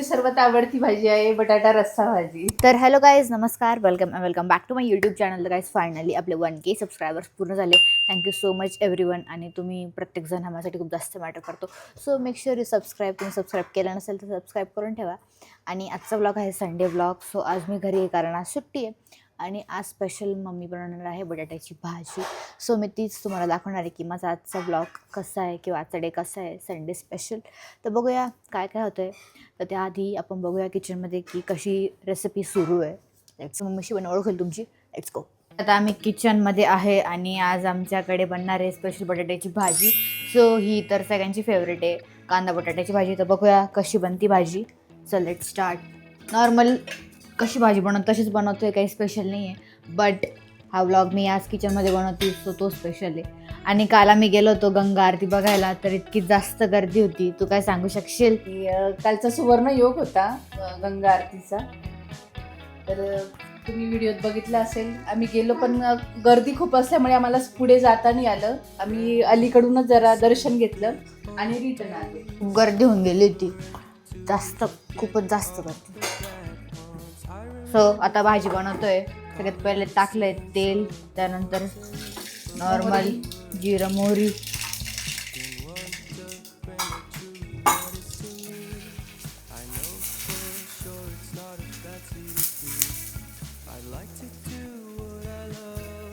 सर्वात आवडती भाजी आहे बटाटा रस्सा भाजी. तर हॅलो गाईज, नमस्कार, welcome back to my YouTube channel. Guys finally आपले 1K सबस्क्रायबर्स पूर्ण झाले. Thank you so much everyone. आणि तुम्ही प्रत्येकजण माझ्यासाठी खूप जास्त मॅटर करतो. So make sure you subscribe. तुम्ही सबस्क्राईब केलं नसेल तर सबस्क्राईब करून ठेवा. आणि आजचा व्लॉग आहे संडे व्लॉग. सो आज मी घरी आहे कारण आज सुट्टी आहे आणि आज स्पेशल मम्मी बनवणार आहे बटाट्याची भाजी. सो मी तीच तुम्हाला दाखवणार आहे की माझा आजचा व्लॉग कसा आहे किंवा आजचा डे कसा आहे संडे स्पेशल. तर बघूया काय काय होतं आहे. तर त्याआधी आपण बघूया किचनमध्ये की कशी रेसिपी सुरू आहे. लेट्स मम्मीशी पण ओळख होईल तुमची. Let's go. आता आम्ही किचनमध्ये आहे आणि आज आमच्याकडे बनणार आहे स्पेशल बटाट्याची भाजी. सो ही तर सगळ्यांची फेवरेट आहे, कांदा बटाट्याची भाजी. तर बघूया कशी बनती भाजी. So let start. नॉर्मल कशी भाजी बनवतो तशीच बनवतो आहे, काही स्पेशल नाही आहे. बट हा व्लॉग मी आज किचनमध्ये बनवते सो तो स्पेशल आहे. आणि काल आम्ही गेलो होतो गंगा आरती बघायला, तर इतकी जास्त गर्दी होती. तू काय सांगू शकशील? कालचा सुवर्ण योग होता गंगा आरतीचा. तर तुम्ही व्हिडिओत बघितला असेल. आम्ही गेलो पण गर्दी खूप असल्यामुळे आम्हाला पुढे जाता नाही आलं. आम्ही अलीकडूनच जरा दर्शन घेतलं आणि रिटर्न आले. खूप गर्दी होऊन गेली होती, जास्त, खूपच जास्त गर्दी. सो आता भाजी बनवतोय. सगळ्यात पहिले टाकलंय तेल, त्यानंतर नॉर्मल जिरं मोहरी,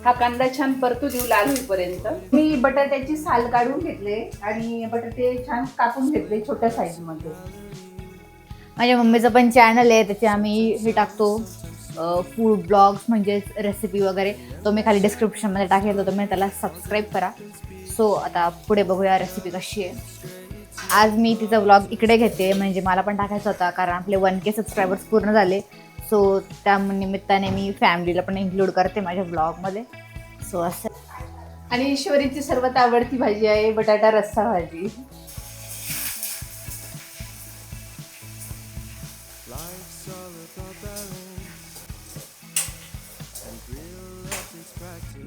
हा कांदा छान परतू देऊ लाल होईपर्यंत. मी बटाट्याची साल काढून घेतले आणि बटाटे छान कापून घेतले छोट्या साईज मध्ये. माझ्या मम्मीचं पण चॅनल आहे, त्याचे आम्ही हे टाकतो फूड ब्लॉग्स म्हणजेच रेसिपी वगैरे. तो मी खाली डिस्क्रिप्शनमध्ये टाकेल, तर तुम्ही त्याला सबस्क्राईब करा. सो आता पुढे बघूया रेसिपी कशी आहे. आज मी तिचा व्लॉग इकडे घेते म्हणजे मला पण टाकायचा होता कारण आपले 1K सबस्क्रायबर्स पूर्ण झाले. सो त्या निमित्ताने मी फॅमिलीला पण इन्क्लूड करते माझ्या व्लॉगमध्ये. सो असं. आणि ईश्वरीची सर्वात आवडती भाजी आहे बटाटा रस्सा भाजी.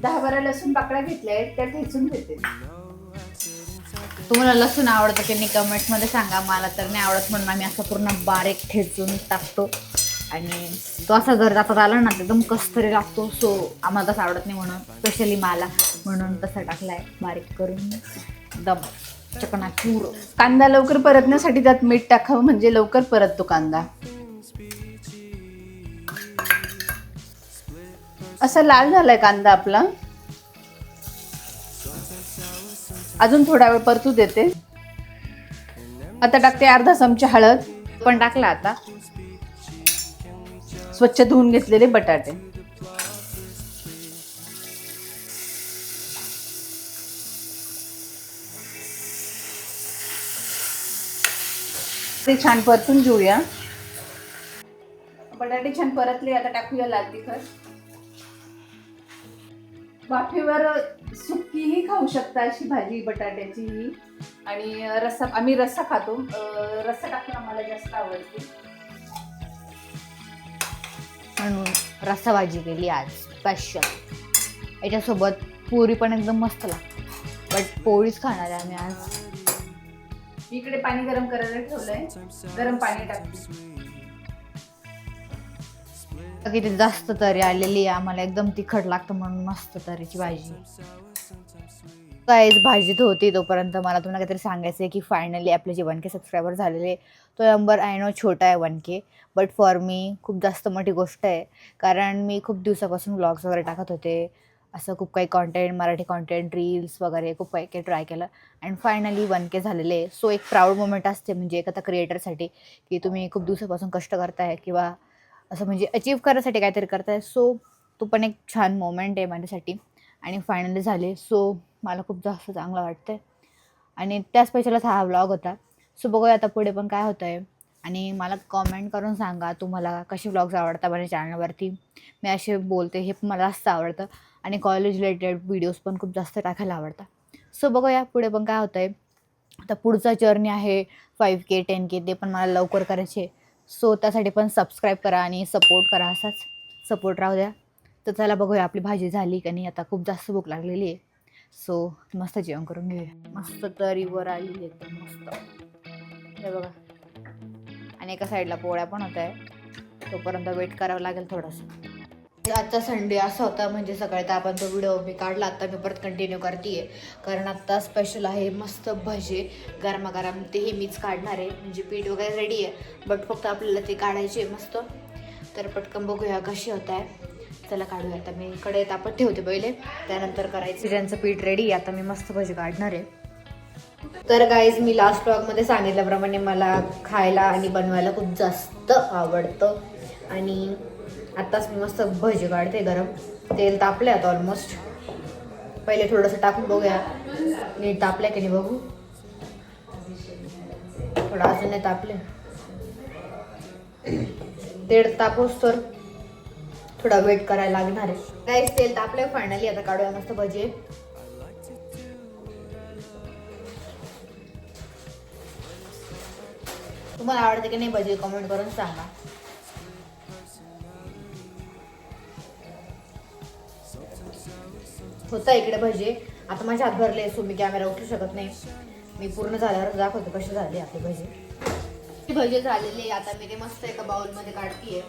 दहा बारा लसूण पाकळ्या घेतल्या आहेत, त्या ठेचून घेते. तुम्हाला लसूण आवडतं की नाही कमेंट्समध्ये सांगा. मला तर नाही आवडत म्हणून आम्ही असं पूर्ण बारीक ठेचून टाकतो. आणि तो असा जर जातात आला ना एकदम कसतरी लागतो. सो आम्हाला तसं आवडत नाही म्हणून स्पेशली मला म्हणून तसं टाकला आहे बारीक करून एकदम चकनाचूर. कांदा लवकर परतण्यासाठी त्यात मीठ टाकावं म्हणजे लवकर परततो कांदा. असा लाल झालाय कांदा आपला. अजून थोडा वेळ परतू देते. आता टाकते अर्धा चमचा हळद. पण टाकला आता. स्वच्छ धुवून घेतलेले बटाटे. ते छान परतून घेऊया. बटाटे छान परतले. आता टाकूया लाल तिखट. वाफेवर सुक्कीही खाऊ शकता अशी भाजी बटाट्याची ही. आणि रस्सा, आम्ही रस्सा खातो. रस्सा टाकून आम्हाला जास्त आवडते म्हणून रस्सा भाजी केली आज स्पेशल. याच्यासोबत पुरी पण एकदम मस्त लागते. बट पोळीच खाणार आहे आम्ही आज. इकडे पाणी गरम करायला ठेवलंय. गरम पाणी टाकते. किती जास्त तरी आलेली आहे, आम्हाला एकदम तिखट लागतं म्हणून मस्त तरीची भाजी. काहीच भाजीत होती तोपर्यंत मला तुम्हाला काहीतरी सांगायचं आहे की फायनली आपले जे 1K सबस्क्रायबर झालेले. तो नंबर आय नो छोटा आहे 1K, बट फॉर मी खूप जास्त मोठी गोष्ट आहे. कारण मी खूप दिवसापासून व्लॉग्स वगैरे टाकत होते. असं खूप काही कॉन्टेंट, मराठी कॉन्टेंट, रील्स वगैरे खूप काही काही ट्राय केलं अँड फायनली 1K झालेले. सो एक प्राऊड मोमेंट असते म्हणजे एखादा क्रिएटरसाठी की तुम्ही खूप दिवसापासून कष्ट करताय किंवा असं म्हणजे अचीव करायसाठी काहीतरी करताय. सो तो पण एक छान मोमेंट आहे माझ्यासाठी आणि फायनली झाले. सो मला खूप जास्त चांगलं वाटतं आहे आणि त्या स्पेशलच हा व्लॉग होता. सो बघूया आता पुढे पण काय होतं आहे. आणि मला कॉमेंट करून सांगा तुम्हाला कसे व्लॉग्स आवडतात माझ्या चॅनलवरती. मी असे बोलते हे पण मला जास्त आवडतं आणि कॉलेज रिलेटेड व्हिडिओज पण खूप जास्त टाकायला आवडतात. सो बघूया पुढे पण काय होतं आहे. आता पुढचा जर्नी आहे 5K 10K, ते पण मला लवकर करायचे. सो त्यासाठी पण सबस्क्राईब करा आणि सपोर्ट करा. असाच सपोर्ट राहू द्या. तर चला बघूया आपली भाजी झाली का नाही. आता खूप जास्त भूक लागलेली आहे. सो मस्त जेवण करून घेऊया. मस्त तरीवर आलेली एकदम मस्त हे बघा. आणि एका साईडला पोळ्या पण होत आहे. तोपर्यंत वेट करावं लागेल थोडंसं. आजचा संडे असा होता, म्हणजे सकाळी तर आपण तो व्हिडिओ मी काढला, आता मी परत कंटिन्यू करते कारण आत्ता स्पेशल आहे मस्त भजे गरमागरम. तेही मीच काढणार आहे, म्हणजे पीठ वगैरे रेडी आहे, बट फक्त आपल्याला ते काढायचे मस्त. तर पटकन बघूया कशी होत आहे. चला काढूया. आता मी कढई तापत ठेवते पहिले, त्यानंतर करायचं. ज्यांचं पीठ रेडी आहे, आता मी मस्त भजी काढणार आहे. तर गाईज, मी लास्ट व्लॉगमध्ये सांगितल्याप्रमाणे मला खायला आणि बनवायला खूप जास्त आवडतं आणि आत्ताच मी मस्त भजी काढते गरम. तेल तापले आता ऑलमोस्ट. पहिले थोडंसं टाकून बघूया नीट तापलं की नाही बघू. थोडं अजून नाही तापले. तेल तापोस तर थोडा वेट करायला लागणार आहे. गाईस, तेल तापलंय फायनली. आता काढूया मस्त भजी. तुम्हाला आवडते की नाही भजी कमेंट करून सांगा. होता इकडे भजी. आता माझे हात भरले, सो मी कॅमेरा उठू शकत नाही. मी पूर्ण झाल्यावर दाखवते कशी झाली आपली भजी. भजी झालेली. आता मी ते मस्त एका बाउल मध्ये काढतीये.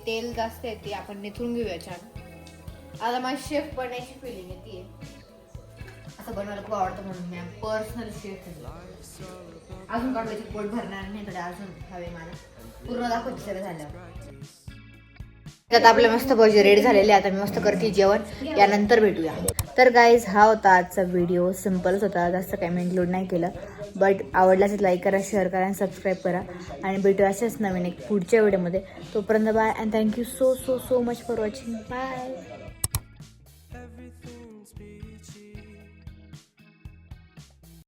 तेल जास्त येते, आपण निथून घेऊया छान. आता माझी शेफ बनायची फिलिंग येते. असं बनवायला खूप आवडतं म्हणून मी पर्सनल शेफ आहे. अजून काढवायची पोट भरणार नाही कडे, अजून हवे मला पूर्ण दाखवते सगळं झाल्यावर. आता आपले मस्त भजी रेडी झालेले. आता मी मस्त करते जेवण, यानंतर भेटूया. तर गाईज, हा होता आजचा व्हिडिओ. सिम्पलच होता, जास्त काही मी इन्क्लूड नाही केलं, बट आवडल्यास लाईक करा, शेअर करा आणि सबस्क्राईब करा. आणि भेटूया अशाच नवीन एक पुढच्या व्हिडिओमध्ये. तोपर्यंत bye and thank you so so so much for watching. Bye.